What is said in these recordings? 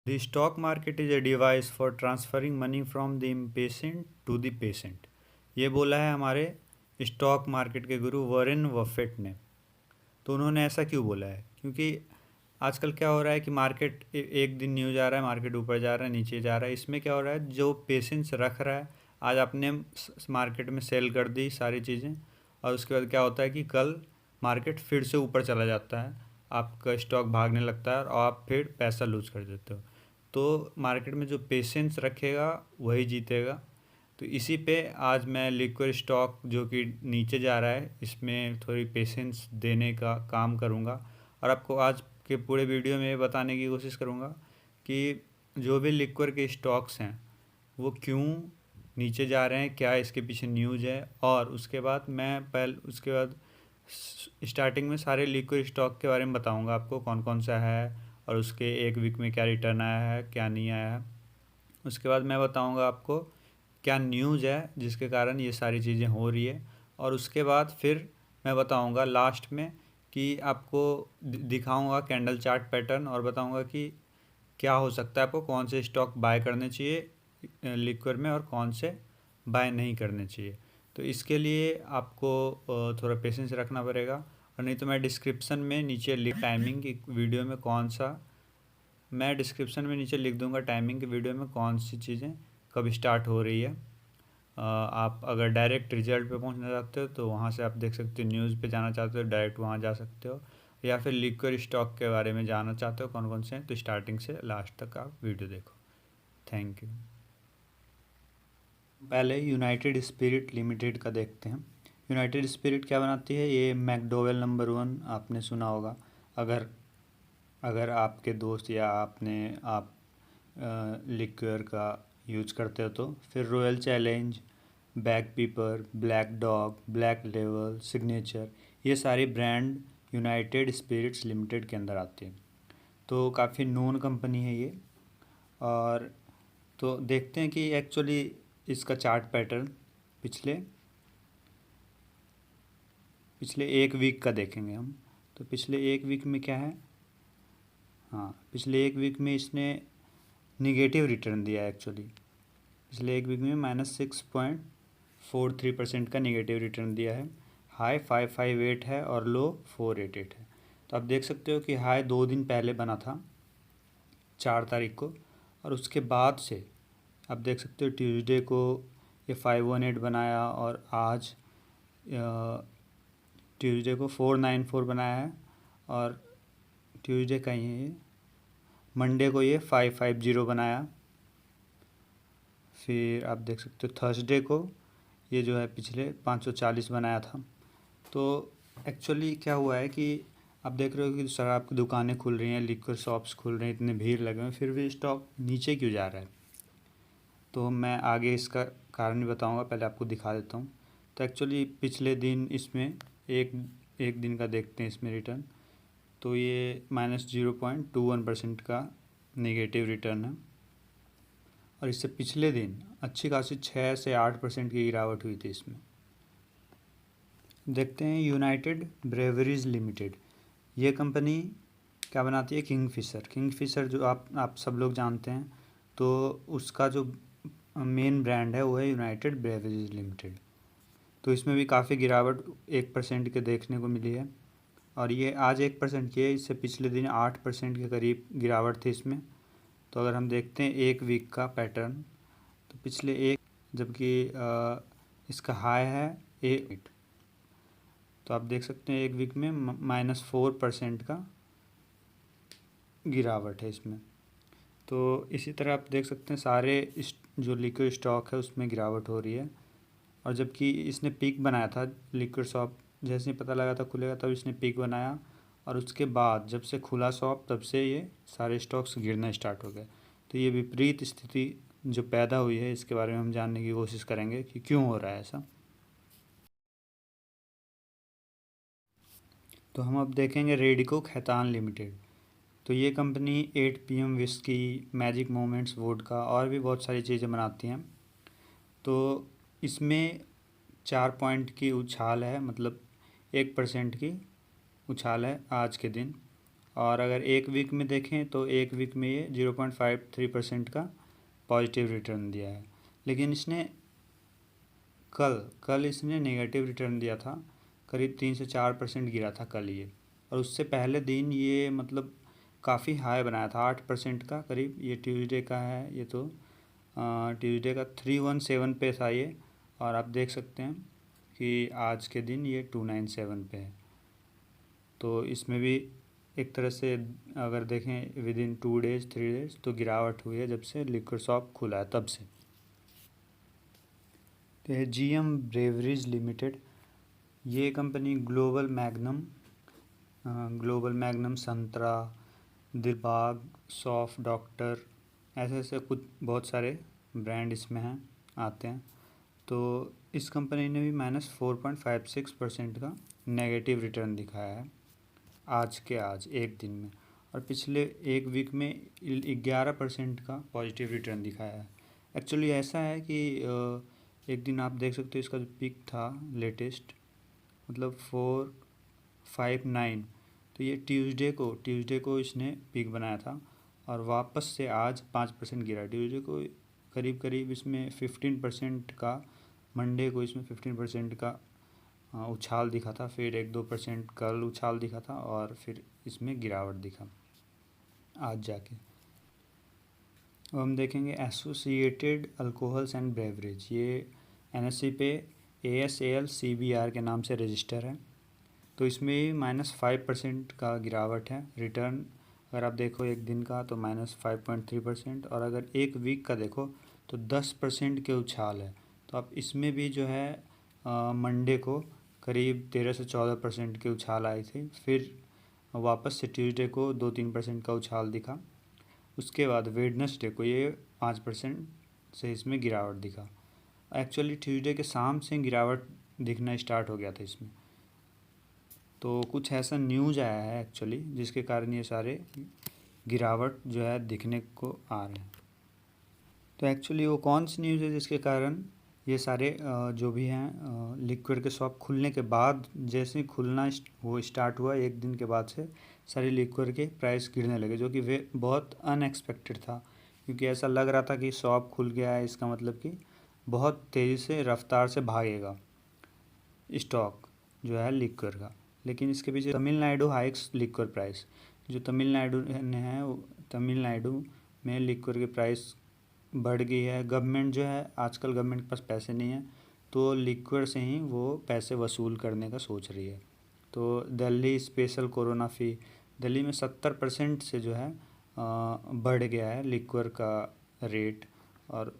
The stock market is a device for transferring money from the impatient to the patient। ये बोला है हमारे stock market के गुरु Warren Buffett ने। तो उन्होंने ऐसा क्यों बोला है? क्योंकि आजकल क्या हो रहा है कि मार्केट एक दिन न्यूज आ रहा है, मार्केट ऊपर जा रहा है, नीचे जा रहा है। इसमें क्या हो रहा है, जो पेशेंस रख रहा है आज आपने मार्केट में सेल कर दी सारी चीज़ें, और उसके बाद क्या होता है कि कल मार्केट फिर से ऊपर चला जाता है, आपका स्टॉक भागने लगता है और आप फिर पैसा लूज कर देते हो। तो मार्केट में जो पेशेंस रखेगा वही जीतेगा। तो इसी पे आज मैं लिक्विड स्टॉक जो कि नीचे जा रहा है, इसमें थोड़ी पेशेंस देने का काम करूँगा। और आपको आज के पूरे वीडियो में ये बताने की कोशिश करूँगा कि जो भी लिक्विड के स्टॉक्स हैं वो क्यों नीचे जा रहे हैं, क्या इसके पीछे न्यूज़ है। और उसके बाद स्टार्टिंग में सारे लिक्विड स्टॉक के बारे में बताऊंगा आपको, कौन कौन सा है और उसके एक वीक में क्या रिटर्न आया है, क्या नहीं आया है। उसके बाद मैं बताऊंगा आपको क्या न्यूज़ है जिसके कारण ये सारी चीज़ें हो रही है। और उसके बाद फिर मैं बताऊंगा लास्ट में कि आपको दिखाऊंगा कैंडल चार्ट पैटर्न, और बताऊंगा कि क्या हो सकता है, आपको कौन से स्टॉक बाय करने चाहिए लिक्विड में और कौन से बाय नहीं करने चाहिए। तो इसके लिए आपको थोड़ा पेशेंस रखना पड़ेगा, और नहीं तो मैं डिस्क्रिप्शन में नीचे लिख टाइमिंग की वीडियो में कौन सा मैं डिस्क्रिप्शन में नीचे लिख दूंगा टाइमिंग की वीडियो में कौन सी चीज़ें कब स्टार्ट हो रही है। आप अगर डायरेक्ट रिजल्ट पे पहुंचना चाहते हो तो वहाँ से आप देख सकते हो, न्यूज़ पे जाना चाहते हो डायरेक्ट वहाँ जा सकते हो, या फिर लिक्विड स्टॉक के बारे में जानना चाहते हो कौन कौन से हैं तो स्टार्टिंग से लास्ट तक आप वीडियो देखो। Thank you. पहले यूनाइटेड स्पिरिट लिमिटेड का देखते हैं। यूनाइटेड स्पिरिट क्या बनाती है? ये मैकडोवेल नंबर 1 आपने सुना होगा। अगर अगर आपके दोस्त या आप लिक्विड का यूज करते हो तो फिर रॉयल चैलेंज, बैक पीपर, black dog, black level, signature, ये सारी ब्रांड यूनाइटेड स्पिरिट्स लिमिटेड के अंदर आती है। तो काफ़ी नोन कंपनी है ये। और तो देखते हैं कि एक्चुअली इसका चार्ट पैटर्न पिछले पिछले एक वीक का देखेंगे हम। तो पिछले एक वीक में क्या है, हाँ पिछले एक वीक में इसने निगेटिव रिटर्न दिया है एक्चुअली। पिछले एक वीक में -6.43% का निगेटिव रिटर्न दिया है। हाई 558 है और लो 488 है। तो आप देख सकते हो कि हाई 2 दिन पहले बना था 4 तारीख को, और उसके बाद से आप देख सकते हो ट्यूसडे को ये 518 बनाया, और आज ट्यूसडे को 494 बनाया है, और ट्यूसडे का ही है ये, मंडे को ये 550 बनाया। फिर आप देख सकते हो थर्सडे को ये जो है पिछले 540 बनाया था। तो एक्चुअली क्या हुआ है कि आप देख रहे हो कि शराब की दुकानें खुल रही हैं, लिक्विड शॉप्स खुल रहे हैं, इतने भीड़ लगे हुए हैं, फिर भी स्टॉक नीचे क्यों जा रहा है? तो मैं आगे इसका कारण भी बताऊंगा, पहले आपको दिखा देता हूँ। तो एक्चुअली पिछले दिन इसमें एक एक दिन का देखते हैं इसमें रिटर्न। तो ये -0.21% का नेगेटिव रिटर्न है, और इससे पिछले दिन अच्छी खासी 6 से 8% की गिरावट हुई थी इसमें। देखते हैं यूनाइटेड ब्रेवरीज लिमिटेड। ये कंपनी क्या बनाती है? किंगफिशर जो आप सब लोग जानते हैं। तो उसका जो मेन ब्रांड है वो है यूनाइटेड ब्रेवरीज लिमिटेड। तो इसमें भी काफ़ी गिरावट 1% के देखने को मिली है, और ये आज 1% की है, इससे पिछले दिन 8% के करीब गिरावट थी इसमें। तो अगर हम देखते हैं एक वीक का पैटर्न, तो पिछले एक, जबकि इसका हाई है 8, तो आप देख सकते हैं एक वीक में -4% का गिरावट है इसमें। तो इसी तरह आप देख सकते हैं सारे जो लिक्विड स्टॉक है उसमें गिरावट हो रही है। और जबकि इसने पीक बनाया था लिक्विड शॉप, जैसे ही पता लगा था खुलेगा तब इसने पीक बनाया, और उसके बाद जब से खुला शॉप तब से ये सारे स्टॉक्स गिरना स्टार्ट हो गए। तो ये विपरीत स्थिति जो पैदा हुई है इसके बारे में हम जानने की कोशिश करेंगे कि क्यों हो रहा है ऐसा। तो हम अब देखेंगे रेडिको खैतान लिमिटेड। तो ये company 8 PM whisky, magic moments vodka और भी बहुत सारी चीज़ें बनाती हैं। तो इसमें 4 पॉइंट की उछाल है, मतलब 1% की उछाल है आज के दिन। और अगर एक वीक में देखें तो एक वीक में ये 0.53% का पॉजिटिव रिटर्न दिया है। लेकिन इसने कल इसने नेगेटिव रिटर्न दिया था, करीब 3 से 4% गिरा था कल ये। और उससे पहले दिन ये मतलब काफ़ी हाई बनाया था 8% का करीब। ये ट्यूसडे का है, ये तो ट्यूसडे का 317 पे था ये। और आप देख सकते हैं कि आज के दिन ये 297 पे है। तो इसमें भी एक तरह से अगर देखें विद इन 2 डेज 3 डेज तो गिरावट हुई है जब से लिक्विड शॉप खुला है तब से। तो ये जीएम ब्रेवरीज लिमिटेड, ये कंपनी ग्लोबल मैग्नम संतरा, दिलबाग, सॉफ्ट डॉक्टर, ऐसे ऐसे कुछ बहुत सारे ब्रांड इसमें हैं आते हैं। तो इस कंपनी ने भी -4.56% का नेगेटिव रिटर्न दिखाया है आज एक दिन में। और पिछले एक वीक में 11% का पॉजिटिव रिटर्न दिखाया है। एक्चुअली ऐसा है कि एक दिन आप देख सकते हो इसका जो पीक था लेटेस्ट मतलब 459, तो ये ट्यूसडे को इसने पीक बनाया था और वापस से आज 5% गिरा। ट्यूसडे को करीब इसमें 15% का, मंडे को इसमें 15% का उछाल दिखा था, फिर 1-2% कल उछाल दिखा था और फिर इसमें गिरावट दिखा आज जाके। अब हम देखेंगे एसोसिएटेड अल्कोहल्स एंड बेवरेज, ये एनएसई पे ASAL CBR के नाम से रजिस्टर है। तो इसमें -5% का गिरावट है। रिटर्न अगर आप देखो एक दिन का तो -5.3%, और अगर एक वीक का देखो तो 10% के उछाल है। तो आप इसमें भी जो है मंडे को करीब 13 से 14% के उछाल आई थी, फिर वापस से ट्यूसडे को 2-3% का उछाल दिखा। उसके बाद वेडनेसडे को ये 5% से इसमें गिरावट दिखा। एक्चुअली ट्यूसडे के शाम से गिरावट दिखना स्टार्ट हो गया था इसमें। तो कुछ ऐसा न्यूज़ आया है एक्चुअली जिसके कारण ये सारे गिरावट जो है दिखने को आ रहे हैं। तो एक्चुअली वो कौन सी न्यूज़ है जिसके कारण ये सारे जो भी हैं लिक्विड के शॉप खुलने के बाद, जैसे ही खुलना वो स्टार्ट हुआ एक दिन के बाद से सारे लिक्विड के प्राइस गिरने लगे, जो कि वे बहुत अनएक्सपेक्टेड था। क्योंकि ऐसा लग रहा था कि शॉप खुल गया है, इसका मतलब कि बहुत तेज़ी से रफ्तार से भागेगा स्टॉक जो है लिक्विड का। लेकिन इसके पीछे तमिलनाडु हाइक्स लिक्विड प्राइस, जो तमिलनाडु है तमिलनाडु में लिक्विड की प्राइस बढ़ गई है। गवर्नमेंट जो है आजकल गवर्नमेंट के पास पैसे नहीं है, तो लिक्विड से ही वो पैसे वसूल करने का सोच रही है। तो दिल्ली स्पेशल कोरोना फ़ी, दिल्ली में 70% से जो है बढ़ गया है लिक्विड का रेट, और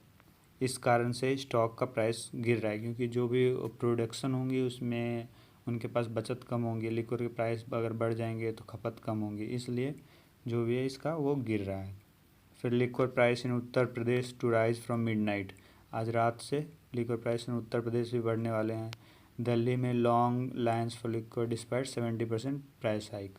इस कारण से स्टॉक का प्राइस गिर रहा है। क्योंकि जो भी प्रोडक्शन होंगी उसमें उनके पास बचत कम होंगी, लिक्विड के प्राइस अगर बढ़ जाएंगे तो खपत कम होंगी, इसलिए जो भी है इसका वो गिर रहा है। फिर liquid price in Uttar Pradesh to rise from midnight, आज रात से लिक्विड प्राइस इन उत्तर प्रदेश भी बढ़ने वाले हैं। दिल्ली में long lines for liquid despite 70% price hike.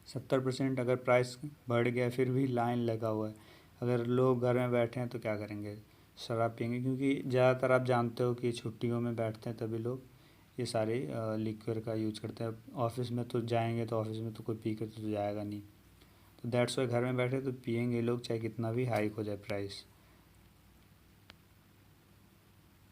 70% अगर प्राइस बढ़ गया फिर भी लाइन लगा हुआ है। अगर लोग घर में बैठे हैं तो क्या करेंगे, शराब पियेंगे। क्योंकि ज़्यादातर आप जानते हो कि छुट्टियों में बैठते हैं तभी लोग ये सारे लिक्विड का यूज़ करते हैं। ऑफिस में तो जाएंगे तो ऑफिस में तो कोई पी कर तो जाएगा नहीं, तो दैट्स वाई घर में बैठे तो पियेंगे लोग चाहे कितना भी हाइक हो जाए प्राइस।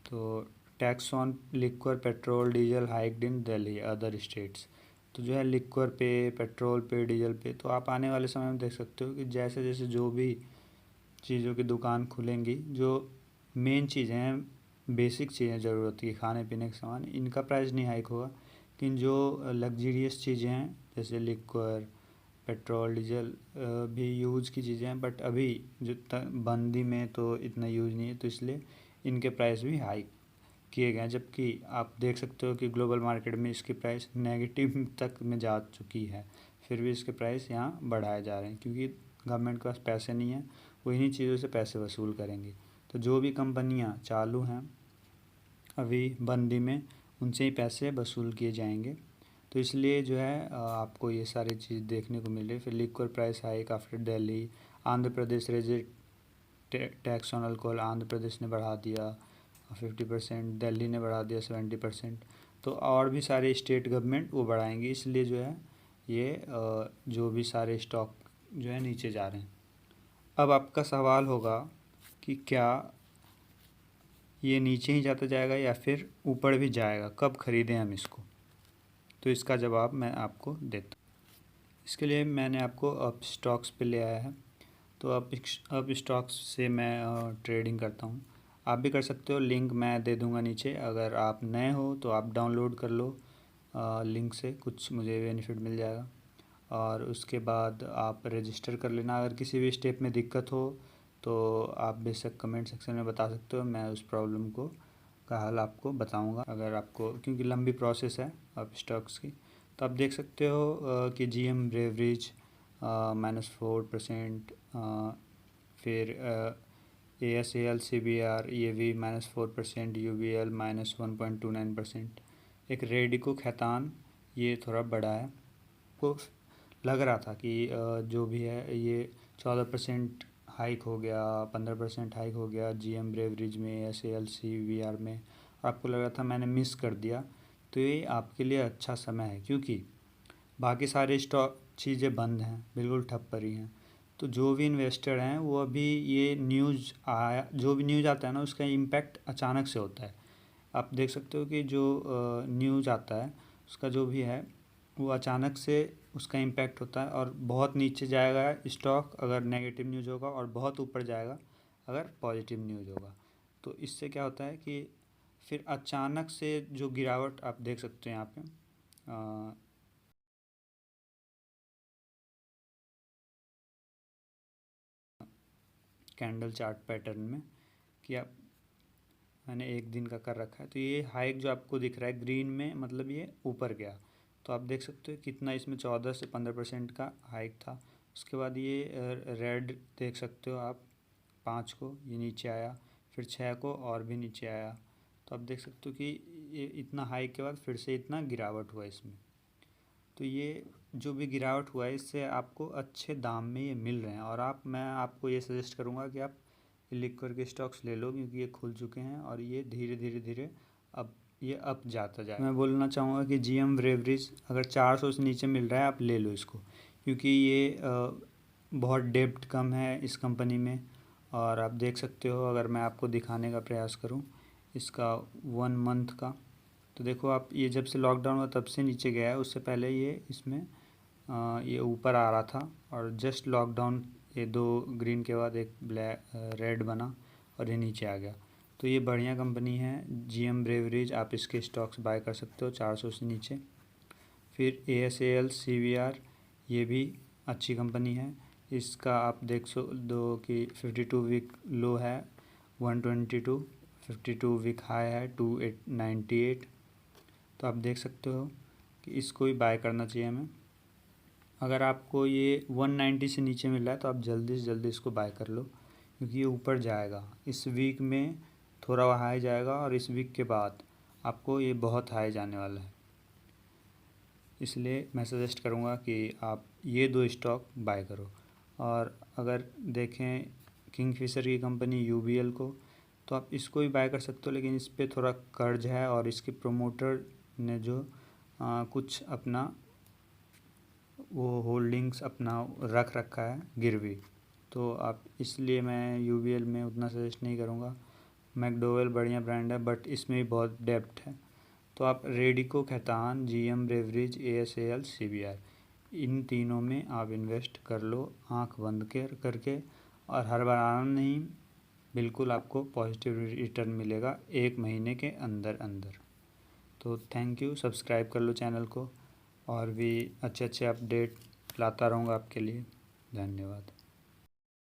तो tax on liquid petrol diesel hiked in Delhi other states, तो जो है लिक्विड पे, पेट्रोल पे, डीजल पे, तो आप आने वाले समय में देख सकते हो कि जैसे जैसे जो भी चीज़ों की दुकान खुलेंगी, जो मेन चीज़ें हैं, बेसिक चीज़ें ज़रूरत की खाने पीने के सामान, इनका प्राइस नहीं हाइक होगा। लेकिन जो लग्जरियस चीज़ें हैं जैसे लिक्विड, पेट्रोल, डीजल भी यूज़ की चीज़ें हैं, बट अभी जो बंदी में तो इतना यूज़ नहीं है, तो इसलिए इनके प्राइस भी हाइक किए गए हैं। जबकि आप देख सकते हो कि ग्लोबल मार्केट में इसकी प्राइस नेगेटिव तक में जा चुकी है, फिर भी इसके प्राइस यहाँ बढ़ाए जा रहे हैं। क्योंकि गवर्नमेंट के पास पैसे नहीं है, वो इन्हीं चीज़ों से पैसे वसूल करेंगी। तो जो भी कंपनियाँ चालू हैं अभी बंदी में, उनसे ही पैसे वसूल किए जाएंगे। तो इसलिए जो है आपको ये सारी चीज़ देखने को मिल रही है। फिर liquid price hike after Delhi, Andhra Pradesh raised tax on alcohol, Andhra Pradesh ने बढ़ा दिया 50%, दिल्ली ने बढ़ा दिया 70%। तो और भी सारे स्टेट गवर्नमेंट वो बढ़ाएंगे, इसलिए जो है ये जो भी सारे स्टॉक जो है नीचे जा रहे हैं। अब आपका सवाल होगा कि क्या ये नीचे ही जाता जाएगा या फिर ऊपर भी जाएगा, कब ख़रीदें हम इसको? तो इसका जवाब मैं आपको देता हूँ। इसके लिए मैंने आपको अप स्टॉक्स पे ले आया है। तो अप स्टॉक्स से मैं ट्रेडिंग करता हूँ। आप भी कर सकते हो, लिंक मैं दे दूँगा नीचे। अगर आप नए हो तो आप डाउनलोड कर लो लिंक से, कुछ मुझे बेनिफिट मिल जाएगा। और उसके बाद आप रजिस्टर कर लेना। अगर किसी भी स्टेप में दिक्कत हो तो आप बेशक कमेंट सेक्शन में बता सकते हो, मैं उस प्रॉब्लम का हल आपको बताऊंगा। अगर आपको, क्योंकि लंबी प्रोसेस है अप स्टॉक्स की। तो आप देख सकते हो कि GM ब्रेवरीज -4%, फिर ASAL CBR ये भी -4%, UBL -1.29%। एक रेडिको खैतान ये थोड़ा बड़ा है, को लग रहा था कि जो भी है ये 14% हाइक हो गया, 15% हाइक हो गया GM ब्रेवरीज में, ASAL CBR में, और आपको लग रहा था मैंने मिस कर दिया। तो ये आपके लिए अच्छा समय है, क्योंकि बाकी सारे स्टॉक चीज़ें बंद हैं, बिल्कुल ठप पड़ी हैं। तो जो भी इन्वेस्टर हैं वो अभी ये न्यूज़ आया, जो भी न्यूज़ आता है ना उसका इम्पैक्ट अचानक से होता है। आप देख सकते हो कि जो न्यूज़ आता है उसका जो भी है वो अचानक से उसका इम्पैक्ट होता है, और बहुत नीचे जाएगा स्टॉक अगर नेगेटिव न्यूज़ होगा, और बहुत ऊपर जाएगा अगर पॉजिटिव न्यूज़ होगा। तो इससे क्या होता है कि फिर अचानक से जो गिरावट आप देख सकते हैं यहाँ पे कैंडल चार्ट पैटर्न में, कि आप, मैंने एक दिन का कर रखा है। तो ये हाइक जो आपको दिख रहा है ग्रीन में, मतलब ये ऊपर गया। तो आप देख सकते हो कितना इसमें 14 से 15% का हाइक था। उसके बाद ये रेड देख सकते हो आप, 5 को ये नीचे आया, फिर 6 को और भी नीचे आया। तो आप देख सकते हो कि ये इतना हाइक के बाद फिर से इतना गिरावट हुआ इसमें। तो ये जो भी गिरावट हुआ है इससे आपको अच्छे दाम में ये मिल रहे हैं, और मैं आपको ये सजेस्ट करूँगा कि आप लिक्विड के स्टॉक्स ले लो, क्योंकि ये खुल चुके हैं और ये धीरे धीरे धीरे अब ये अप जाता जाए। मैं बोलना चाहूँगा कि GM ब्रेवरीज अगर 400 से नीचे मिल रहा है आप ले लो इसको, क्योंकि ये बहुत डेब्ट कम है इस कंपनी में। और आप देख सकते हो, अगर मैं आपको दिखाने का प्रयास करूँ इसका 1 मंथ का, तो देखो आप, ये जब से लॉकडाउन हुआ तब से नीचे गया है। उससे पहले ये इसमें ये ऊपर आ रहा था, और जस्ट लॉकडाउन ये 2 ग्रीन के बाद एक ब्लैक रेड बना और ये नीचे आ गया। तो ये बढ़िया कंपनी है GM ब्रेवरीज, आप इसके स्टॉक्स बाय कर सकते हो 400 से नीचे। फिर ASAL CBR ये भी अच्छी कंपनी है। इसका आप देख दो कि 52 वीक लो है 122, 52 वीक हाई है 298। तो आप देख सकते हो कि इसको भी बाय करना चाहिए हमें। अगर आपको ये 190 से नीचे मिल रहा है तो आप जल्दी से जल्दी इसको बाय कर लो, क्योंकि ये ऊपर जाएगा। इस वीक में थोड़ा हाई जाएगा, और इस वीक के बाद आपको ये बहुत हाई जाने वाला है। इसलिए मैं सजेस्ट करूँगा कि आप ये 2 स्टॉक बाय करो। और अगर देखें किंगफिशर की कंपनी UBL को, तो आप इसको भी बाय कर सकते हो, लेकिन इस पर थोड़ा कर्ज है, और इसके प्रोमोटर ने जो कुछ अपना वो होल्डिंग्स अपना रख रखा है गिरवी। तो आप, इसलिए मैं UBL में उतना सजेस्ट नहीं करूँगा। मैकडोवेल बढ़िया ब्रांड है, बट इसमें भी बहुत डेप्थ है। तो आप Radico Khaitan, GM breweries, ASAL CBR इन तीनों में आप इन्वेस्ट कर लो आंख बंद करके, और हर बार आना नहीं, बिल्कुल आपको पॉजिटिव रिटर्न मिलेगा 1 महीने के अंदर अंदर। तो थैंक यू, सब्सक्राइब कर लो चैनल को, और भी अच्छे अच्छे अपडेट लाता रहूँगा आपके लिए। धन्यवाद।